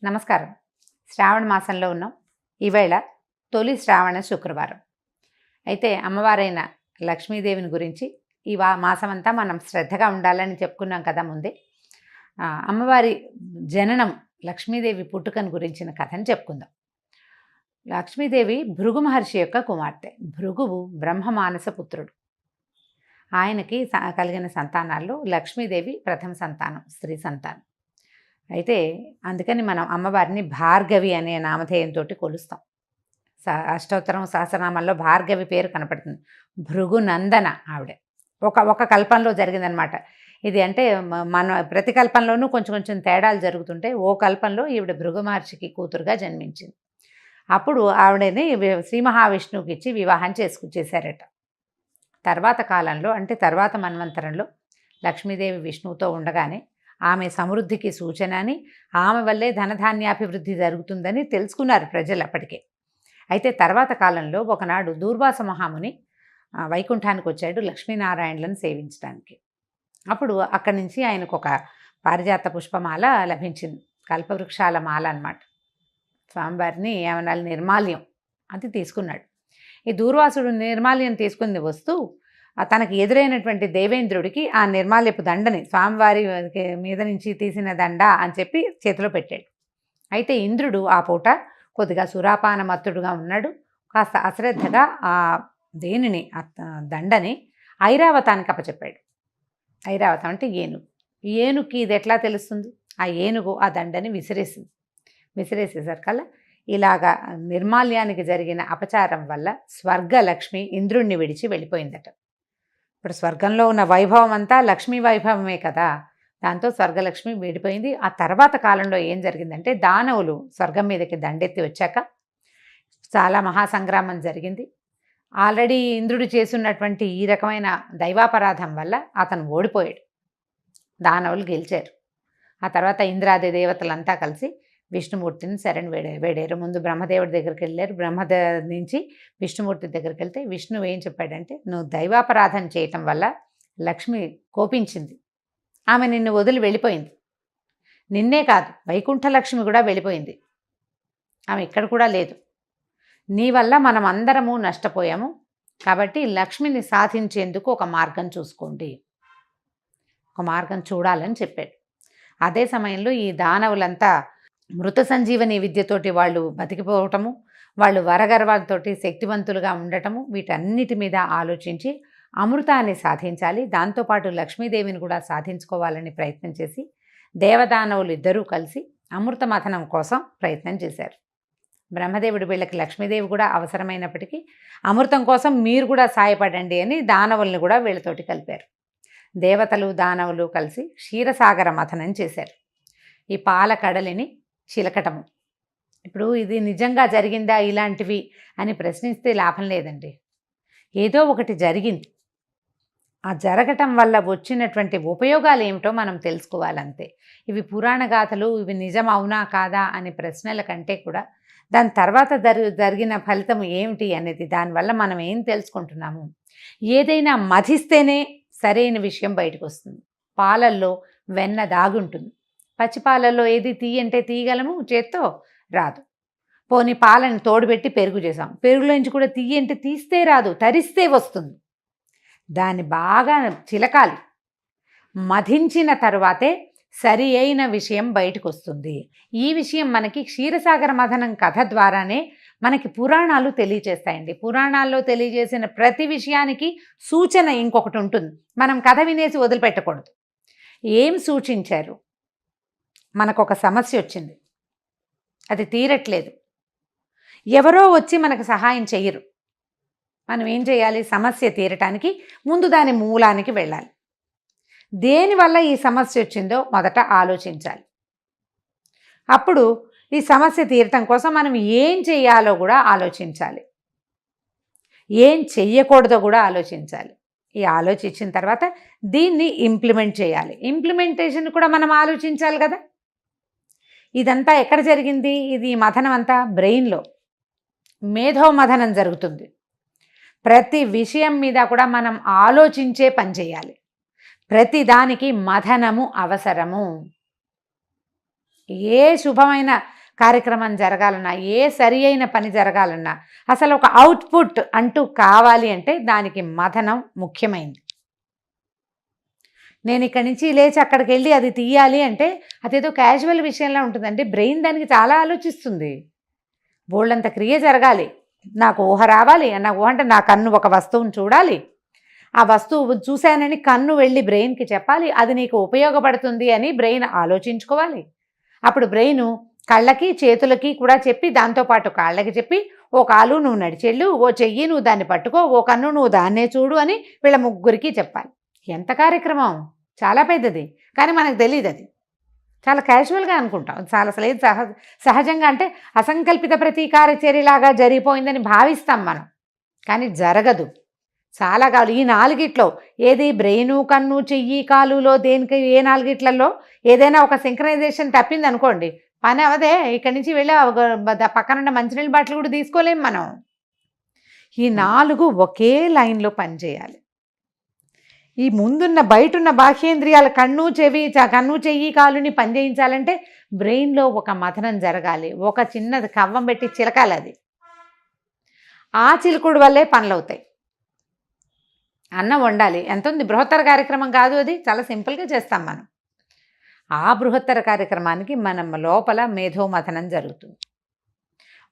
నమస్కారం. శ్రావణ మాసంలో ఉన్నాం. ఈవేళ తొలి శ్రావణ శుక్రవారం. అయితే అమ్మవారైన లక్ష్మీదేవిని గురించి ఈ మాసమంతా మనం శ్రద్ధగా ఉండాలని చెప్పుకున్నాం కదా ముందే. అమ్మవారి జననం, లక్ష్మీదేవి పుట్టుకను గురించిన కథను చెప్పుకుందాం. లక్ష్మీదేవి భృగు మహర్షి యొక్క కుమార్తె. భృగువు బ్రహ్మమానస పుత్రుడు. ఆయనకి కలిగిన సంతానాల్లో లక్ష్మీదేవి ప్రథమ సంతానం, స్త్రీ సంతానం. అయితే అందుకని మనం అమ్మవారిని భార్గవి అనే నామధేయంతో కొలుస్తాం. అష్టోత్తరం సహస్రనామాల్లో భార్గవి పేరు కనపడుతుంది. భృగునందన ఆవిడ ఒక కల్పంలో జరిగిందనమాట ఇది. అంటే మన ప్రతి కల్పంలోనూ కొంచెం కొంచెం తేడాలు జరుగుతుంటే ఓ కల్పంలో ఈవిడ భృగు మహర్షికి కూతురుగా జన్మించింది. అప్పుడు ఆవిడని శ్రీ మహావిష్ణువుకి ఇచ్చి వివాహం చేశారట. తర్వాత కాలంలో, అంటే తర్వాత మన్వంతరంలో లక్ష్మీదేవి విష్ణువుతో ఉండగానే ఆమె సమృద్ధికి సూచన అని, ఆమె వల్లే ధనధాన్యాభివృద్ధి జరుగుతుందని తెలుసుకున్నారు ప్రజలు అప్పటికే. అయితే తర్వాత కాలంలో ఒకనాడు దూర్వాస మహాముని వైకుంఠానికి వచ్చాడు లక్ష్మీనారాయణలను సేవించడానికి. అప్పుడు అక్కడి నుంచి ఆయనకు ఒక పారిజాత పుష్పమాల లభించింది, కల్పవృక్షాల మాల అన్నమాట. స్వామివారిని ఏమనాలి, నిర్మాల్యం అది తీసుకున్నాడు. ఈ దూర్వాసుడు నిర్మాల్యం తీసుకుని వస్తూ తనకి ఎదురైనటువంటి దేవేంద్రుడికి ఆ నిర్మాల్యపు దండని, స్వామివారి మీద నుంచి తీసిన దండ అని చెప్పి చేతిలో పెట్టాడు. అయితే ఇంద్రుడు ఆ పూట కొద్దిగా సురాపాన మత్తుడుగా ఉన్నాడు. కాస్త అశ్రద్ధగా ఆ దేనిని, దండని ఐరావతానికి అప్పచెప్పాడు. ఐరావతం అంటే ఏనుగు. ఏనుగుకి ఇది ఎట్లా తెలుస్తుంది? ఆ ఏనుగు ఆ దండని విసిరేసేసరికల్లా ఇలాగా నిర్మాల్యానికి జరిగిన అపచారం వల్ల స్వర్గలక్ష్మి ఇంద్రుణ్ణి విడిచి వెళ్ళిపోయిందట. ఇప్పుడు స్వర్గంలో ఉన్న వైభవం అంతా లక్ష్మీ వైభవమే కదా, దాంతో స్వర్గలక్ష్మి విడిపోయింది. ఆ తర్వాత కాలంలో ఏం జరిగిందంటే, దానవులు స్వర్గం మీదకి దండెత్తి వచ్చాక చాలా మహాసంగ్రామం జరిగింది. ఆల్రెడీ ఇంద్రుడు చేస్తున్నటువంటి ఈ రకమైన దైవాపరాధం వల్ల అతను ఓడిపోయాడు. దానవులు గెలిచారు. ఆ తర్వాత ఇంద్రాది దేవతలంతా కలిసి విష్ణుమూర్తిని శరణ్ వేడారు. ముందు బ్రహ్మదేవుడి దగ్గరికి వెళ్ళారు. నుంచి విష్ణుమూర్తి దగ్గరికి వెళ్తే విష్ణువు ఏం చెప్పాడంటే, నువ్వు దైవాపరాధన చేయటం వల్ల లక్ష్మి కోపించింది, ఆమె నిన్ను వదిలి వెళ్ళిపోయింది. నిన్నే కాదు, వైకుంఠ లక్ష్మి కూడా వెళ్ళిపోయింది, ఆమె ఇక్కడ కూడా లేదు. నీ వల్ల మనం అందరము నష్టపోయాము. కాబట్టి లక్ష్మిని సాధించేందుకు ఒక మార్గం చూసుకోండి, ఒక మార్గం చూడాలని చెప్పాడు. అదే సమయంలో ఈ దానవులంతా మృత సంజీవని విద్యతోటి వాళ్ళు బతికిపోవటము, వాళ్ళు వరగర్వాలతో శక్తివంతులుగా ఉండటము, వీటన్నిటి మీద ఆలోచించి అమృతాన్ని సాధించాలి, దాంతోపాటు లక్ష్మీదేవిని కూడా సాధించుకోవాలని ప్రయత్నం చేసి దేవదానవులు ఇద్దరూ కలిసి అమృత మథనం కోసం ప్రయత్నం చేశారు. బ్రహ్మదేవుడు వీళ్ళకి లక్ష్మీదేవి కూడా అవసరమైనప్పటికీ అమృతం కోసం మీరు కూడా సాయపడండి అని దానవుల్ని కూడా వీళ్ళతోటి కలిపారు. దేవతలు దానవులు కలిసి క్షీరసాగర మథనం చేశారు. ఈ పాల కడలిని చిలకటము. ఇప్పుడు ఇది నిజంగా జరిగిందా ఇలాంటివి అని ప్రశ్నిస్తే లాభం లేదండి. ఏదో ఒకటి జరిగింది. ఆ జరగటం వల్ల వచ్చినటువంటి ఉపయోగాలు ఏమిటో మనం తెలుసుకోవాలంతే. ఇవి పురాణ గాథలు, ఇవి నిజం అవునా కాదా అనే ప్రశ్నల కంటే కూడా దాని తర్వాత జరిగిన ఫలితం ఏమిటి అనేది, దానివల్ల మనం ఏం తెలుసుకుంటున్నాము. ఏదైనా మధిస్తేనే సరైన విషయం బయటకు వస్తుంది. పాలల్లో వెన్న దాగుంటుంది. పచ్చిపాలల్లో ఏది తీయంటే తీయగలము, చేత్తో రాదు. పోనీ పాలను తోడుపెట్టి పెరుగు చేసాం, పెరుగులోంచి కూడా తీయంటే తీస్తే రాదు, తరిస్తే వస్తుంది. దాన్ని బాగా చిలకాలి, మధించిన తరువాతే సరి అయిన విషయం బయటకు వస్తుంది. ఈ విషయం మనకి క్షీరసాగర మథనం కథ ద్వారానే మనకి పురాణాలు తెలియజేస్తాయండి. పురాణాల్లో తెలియజేసిన ప్రతి విషయానికి సూచన ఇంకొకటి ఉంటుంది. మనం కథ వినేసి వదిలిపెట్టకూడదు. ఏం సూచించారు? మనకు ఒక సమస్య వచ్చింది, అది తీరట్లేదు, ఎవరో వచ్చి మనకు సహాయం చెయ్యరు. మనం ఏం చేయాలి? సమస్య తీరటానికి ముందు దాని మూలానికి వెళ్ళాలి. దేనివల్ల ఈ సమస్య వచ్చిందో మొదట ఆలోచించాలి. అప్పుడు ఈ సమస్య తీరటం కోసం మనం ఏం చేయాలో కూడా ఆలోచించాలి, ఏం చెయ్యకూడదో కూడా ఆలోచించాలి. ఈ ఆలోచించిన తర్వాత దీన్ని ఇంప్లిమెంట్ చేయాలి. ఇంప్లిమెంటేషన్ కూడా మనం ఆలోచించాలి కదా. ఇదంతా ఎక్కడ జరిగింది? ఇది మథనం అంతా బ్రెయిన్లో, మేధో మథనం జరుగుతుంది. ప్రతి విషయం మీద కూడా మనం ఆలోచించే పని చేయాలి. ప్రతి దానికి మథనము అవసరము. ఏ శుభమైన కార్యక్రమం జరగాలన్నా, ఏ సరి అయిన పని జరగాలన్నా, అసలు ఒక అవుట్పుట్ అంటూ కావాలి అంటే దానికి మథనం ముఖ్యమైనది. నేను ఇక్కడి నుంచి లేచి అక్కడికి వెళ్ళి అది తీయాలి అంటే అదేదో క్యాజువల్ విషయంలో ఉంటుందండి. బ్రెయిన్ దానికి చాలా ఆలోచిస్తుంది. బోల్డంత క్రియ జరగాలి. నాకు ఊహ రావాలి. నా ఊహ అంటే నా కన్ను ఒక వస్తువుని చూడాలి. ఆ వస్తువు చూశానని కన్ను వెళ్ళి బ్రెయిన్కి చెప్పాలి. అది నీకు ఉపయోగపడుతుంది అని బ్రెయిన్ ఆలోచించుకోవాలి. అప్పుడు బ్రెయిను కళ్ళకి చేతులకి కూడా చెప్పి, దాంతోపాటు కాళ్ళకి చెప్పి, ఓ కాలు నువ్వు నడిచెళ్ళు, ఓ చెయ్యి నువ్వు దాన్ని పట్టుకో, ఓ కన్ను నువ్వు దాన్నే చూడు అని వీళ్ళ ముగ్గురికి చెప్పాలి. ఎంత కార్యక్రమం, చాలా పెద్దది. కానీ మనకు తెలియదు. అది చాలా క్యాజువల్గా అనుకుంటాం. చాలా అసలు ఏది సహజంగా అంటే అసంకల్పిత ప్రతీకార చర్యలాగా జరిగిపోయిందని భావిస్తాం మనం, కానీ జరగదు. చాలా కాదు. ఈ నాలుగిట్లో ఏది బ్రెయిను, కన్ను, చెయ్యి, కాలులో దేనికి ఏ నాలుగిట్లలో ఏదైనా ఒక సింక్రనైజేషన్ తప్పింది అనుకోండి, పని అవదే. ఇక్కడి నుంచి వెళ్ళి పక్కనున్న మంచినీళ్ళ బాటిల్ కూడా తీసుకోలేం మనం. ఈ 4 ఒకే లైన్లో పనిచేయాలి. ఈ ముందున్న బయటున్న బాహ్యేంద్రియాల కన్ను చెయ్యి కాలుని పనిచేయించాలంటే బ్రెయిన్లో ఒక మథనం జరగాలి. ఒక చిన్నది కవ్వం పెట్టి చిలకాలి. అది ఆ చిలుకుడు వల్లే పనులు అవుతాయి. అన్నం వండాలి, ఎంత ఉంది, బృహత్తర కార్యక్రమం కాదు. అది చాలా సింపుల్గా చేస్తాం మనం. ఆ బృహత్తర కార్యక్రమానికి మనం లోపల మేధోమథనం జరుగుతుంది.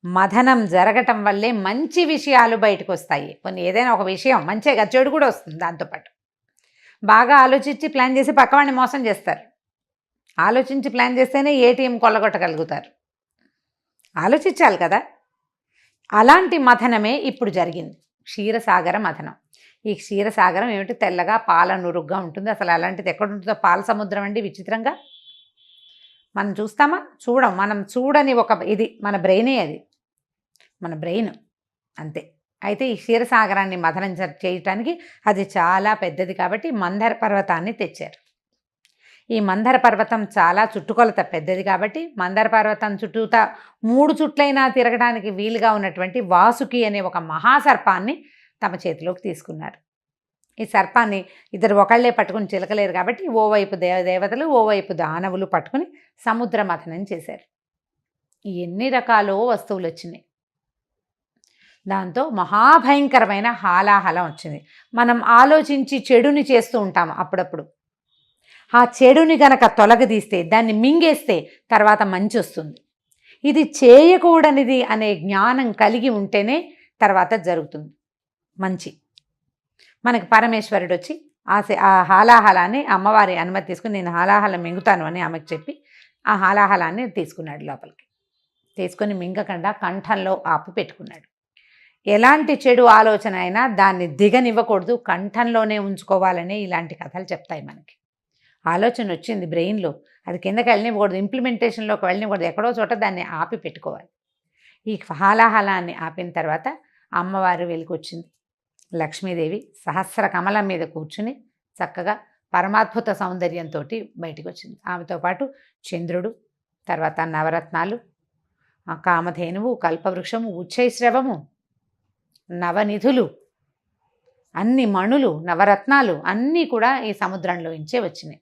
మథనం జరగటం వల్లే మంచి విషయాలు బయటకు వస్తాయి. కొన్ని ఏదైనా ఒక విషయం మంచిగా చెడు కూడా వస్తుంది. దాంతోపాటు బాగా ఆలోచించి ప్లాన్ చేసి పక్కవాడిని మోసం చేస్తారు. ఆలోచించి ప్లాన్ చేస్తేనే ఏటీఎం కొల్లగొట్టగలుగుతారు. ఆలోచించాలి కదా. అలాంటి మథనమే ఇప్పుడు జరిగింది, క్షీరసాగర మథనం. ఈ క్షీరసాగరం ఏమిటి, తెల్లగా పాల నురుగ్గా ఉంటుంది. అసలు అలాంటిది ఎక్కడ ఉంటుందో, పాల సముద్రం అండి. విచిత్రంగా మనం చూస్తామా, చూడం. మనం చూడని ఒక ఇది మన బ్రెయినే, అది మన బ్రెయిన్ అంతే. అయితే ఈ క్షీరసాగరాన్ని మథనం చేయటానికి అది చాలా పెద్దది కాబట్టి మందర పర్వతాన్ని తెచ్చారు. ఈ మందర పర్వతం చాలా చుట్టుకొలత పెద్దది కాబట్టి మందర పర్వతం చుట్టూతా 3 చుట్లైనా తిరగడానికి వీలుగా ఉన్నటువంటి వాసుకి అనే ఒక మహాసర్పాన్ని తమ చేతిలోకి తీసుకున్నారు. ఈ సర్పాన్ని ఇద్దరు ఒకళ్లే పట్టుకుని చిలకలేరు కాబట్టి ఓవైపు దేవతలు, ఓవైపు దానవులు పట్టుకుని సముద్ర మథనం చేశారు. ఎన్ని రకాలో వస్తువులు వచ్చినాయి. దాంతో మహాభయంకరమైన హాలాహలం వచ్చింది. మనం ఆలోచించి చెడుని చేస్తూ ఉంటాము అప్పుడప్పుడు. ఆ చెడుని గనక తొలగదీస్తే, దాన్ని మింగేస్తే తర్వాత మంచి వస్తుంది. ఇది చేయకూడనిది అనే జ్ఞానం కలిగి ఉంటేనే తర్వాత జరుగుతుంది మంచి. మనకి పరమేశ్వరుడు వచ్చి ఆ హాలాహలాన్ని అమ్మవారి అనుమతి తీసుకుని, నేను హాలాహలం మింగుతాను అని ఆమెకు చెప్పి ఆ హాలాహలాన్ని తీసుకున్నాడు లోపలికి. తీసుకొని మింగకుండా కంఠంలో ఆపు పెట్టుకున్నాడు. ఎలాంటి చెడు ఆలోచన అయినా దాన్ని దిగనివ్వకూడదు, కంఠంలోనే ఉంచుకోవాలని ఇలాంటి కథలు చెప్తాయి మనకి. ఆలోచన వచ్చింది బ్రెయిన్లో, అది కిందకి వెళ్ళనివ్వకూడదు, ఇంప్లిమెంటేషన్లోకి వెళ్ళనివ్వకూడదు, ఎక్కడో చోట దాన్ని ఆపి పెట్టుకోవాలి. ఈ హాలాహలాన్ని ఆపిన తర్వాత అమ్మవారు వెలికొచ్చింది. లక్ష్మీదేవి సహస్ర కమలం మీద కూర్చుని చక్కగా పరమాద్భుత సౌందర్యంతో బయటికి వచ్చింది. ఆమెతో పాటు చంద్రుడు, తర్వాత నవరత్నాలు, కామధేనువు, కల్పవృక్షము, ఉచ్చైశ్రవము, నవనిధులు, అన్ని మణులు, నవరత్నాలు అన్నీ కూడా ఈ సముద్రంలో నుంచే వచ్చినాయి.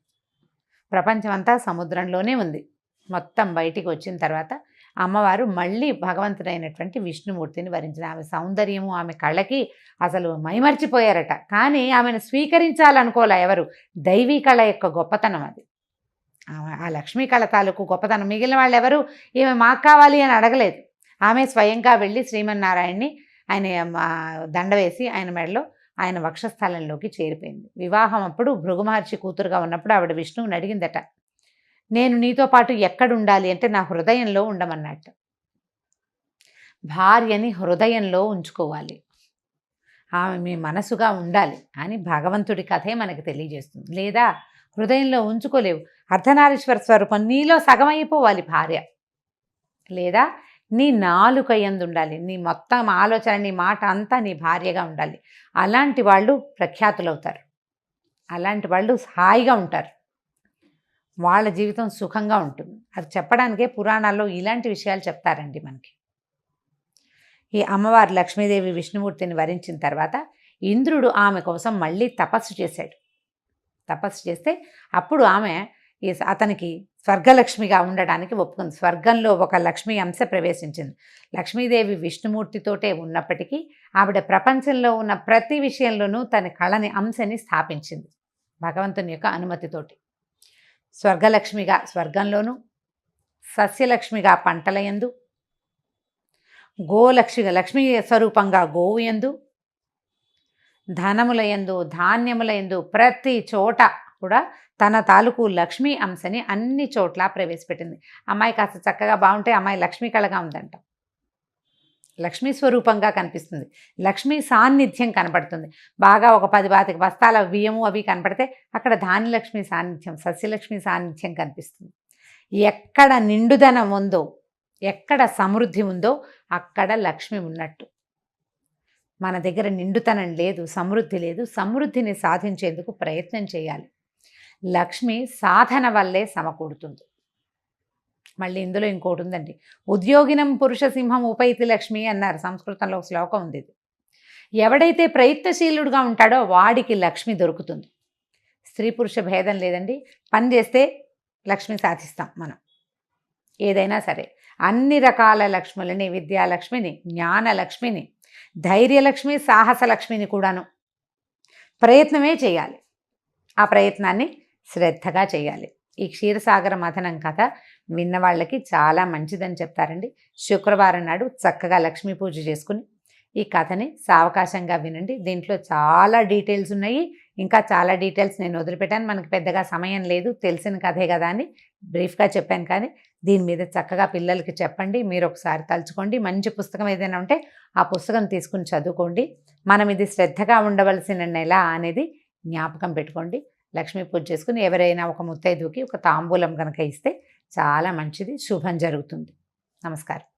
ప్రపంచమంతా సముద్రంలోనే ఉంది. మొత్తం బయటికి వచ్చిన తర్వాత అమ్మవారు మళ్ళీ భగవంతుడైనటువంటి విష్ణుమూర్తిని వరించిన. ఆమె సౌందర్యము, ఆమె కళ్ళకి అసలు మైమర్చిపోయారట. కానీ ఆమెను స్వీకరించాలనుకోలే ఎవరు. దైవీ కళ యొక్క గొప్పతనం అది. ఆ లక్ష్మీ కళ తాలూకు గొప్పతనం. మిగిలిన వాళ్ళు ఎవరు ఈమె మాకు కావాలి అని అడగలేదు. ఆమె స్వయంగా వెళ్ళి శ్రీమన్నారాయణ్ణి ఆయన దండ వేసి ఆయన మెడలో, ఆయన వక్షస్థలంలోకి చేరిపోయింది. వివాహం అప్పుడు భృగు మహర్షి కూతురుగా ఉన్నప్పుడు ఆవిడ విష్ణువుని అడిగిందట, నేను నీతో పాటు ఎక్కడుండాలి అంటే నా హృదయంలో ఉండమన్నట్టు. భార్యని హృదయంలో ఉంచుకోవాలి, ఆమె మీ మనసుగా ఉండాలి అని భగవంతుడి కథే మనకు తెలియజేస్తుంది. లేదా హృదయంలో ఉంచుకోలేవు, అర్ధనారీశ్వర స్వరూపం నీలో సగమైపోవాలి భార్య. లేదా నీ నాలుక యందు ఉండాలి, నీ మొత్తం ఆలోచన, నీ మాట అంతా నీ భార్యగా ఉండాలి. అలాంటి వాళ్ళు ప్రఖ్యాతులవుతారు, అలాంటి వాళ్ళు హాయిగా ఉంటారు, వాళ్ళ జీవితం సుఖంగా ఉంటుంది. అది చెప్పడానికే పురాణాల్లో ఇలాంటి విషయాలు చెప్తారండి మనకి. ఈ అమ్మవారు లక్ష్మీదేవి విష్ణుమూర్తిని వరించిన తర్వాత ఇంద్రుడు ఆమె కోసం మళ్ళీ తపస్సు చేశాడు. తపస్సు చేస్తే అప్పుడు ఆమె అతనికి స్వర్గలక్ష్మిగా ఉండడానికి ఒప్పుకుంది. స్వర్గంలో ఒక లక్ష్మీ అంశ ప్రవేశించింది. లక్ష్మీదేవి విష్ణుమూర్తితోటే ఉన్నప్పటికీ ఆవిడ ప్రపంచంలో ఉన్న ప్రతి విషయంలోనూ తన కళని అంశని స్థాపించింది భగవంతుని యొక్క అనుమతితోటి. స్వర్గలక్ష్మిగా స్వర్గంలోనూ, సస్యలక్ష్మిగా పంటల యందు, లక్ష్మీ స్వరూపంగా గోవు యందు, ధనముల యందు, ధాన్యముల యందు ప్రతి చోట కూడా తన తాలూకు లక్ష్మీ అంశని అన్ని చోట్ల ప్రవేశపెట్టింది. అమ్మాయి కాస్త చక్కగా బాగుంటే అమ్మాయి లక్ష్మీ కళగా ఉందంట. లక్ష్మీ స్వరూపంగా కనిపిస్తుంది. లక్ష్మీ సాన్నిధ్యం కనపడుతుంది. బాగా ఒక 10 బస్తాల బియ్యము అవి కనపడితే అక్కడ ధాన్యలక్ష్మి సాన్నిధ్యం, సస్యలక్ష్మి సాన్నిధ్యం కనిపిస్తుంది. ఎక్కడ నిండుదనం ఉందో, ఎక్కడ సమృద్ధి ఉందో అక్కడ లక్ష్మి ఉన్నట్టు. మన దగ్గర నిండుతనం లేదు, సమృద్ధి లేదు. సమృద్ధిని సాధించేందుకు ప్రయత్నం చేయాలి. లక్ష్మి సాధన వల్లే సమకూడుతుంది. మళ్ళీ ఇందులో ఇంకోటి ఉందండి. ఉద్యోగినం పురుష సింహం ఉపైతి లక్ష్మి అన్నారు. సంస్కృతంలో ఒక శ్లోకం ఉంది. ఎవడైతే ప్రయత్నశీలుడుగా ఉంటాడో వాడికి లక్ష్మి దొరుకుతుంది. స్త్రీ పురుష భేదం లేదండి. పని చేస్తే లక్ష్మి సాధిస్తాం మనం. ఏదైనా సరే అన్ని రకాల లక్ష్ములని, విద్యాలక్ష్మిని, జ్ఞానలక్ష్మిని, ధైర్యలక్ష్మి, సాహసలక్ష్మిని కూడాను ప్రయత్నమే చేయాలి. ఆ ప్రయత్నాన్ని శ్రద్ధగా చేయాలి. ఈ క్షీరసాగర మథనం కథ విన్న వాళ్ళకి చాలా మంచిదని చెప్తారండి. శుక్రవారం నాడు చక్కగా లక్ష్మీ పూజ చేసుకుని ఈ కథని సావకాశంగా వినండి. దీంట్లో చాలా డీటెయిల్స్ ఉన్నాయి. ఇంకా చాలా డీటెయిల్స్ నేను వదిలిపెట్టాను. మనకి పెద్దగా సమయం లేదు, తెలిసిన కథే కదా అని బ్రీఫ్గా చెప్పాను. కానీ దీని మీద చక్కగా పిల్లలకి చెప్పండి. మీరు ఒకసారి తలుచుకోండి. మంచి పుస్తకం ఏదైనా ఉంటే ఆ పుస్తకం తీసుకుని చదువుకోండి. మనం ఇది శ్రద్ధగా ఉండవలసిన నెల అనేది జ్ఞాపకం పెట్టుకోండి. లక్ష్మీ పూజ చేసుకుని ఎవరైనా ఒక ముత్తైదుకి ఒక తాంబూలం కనుక ఇస్తే చాలా మంచిది, శుభం జరుగుతుంది. నమస్కారం.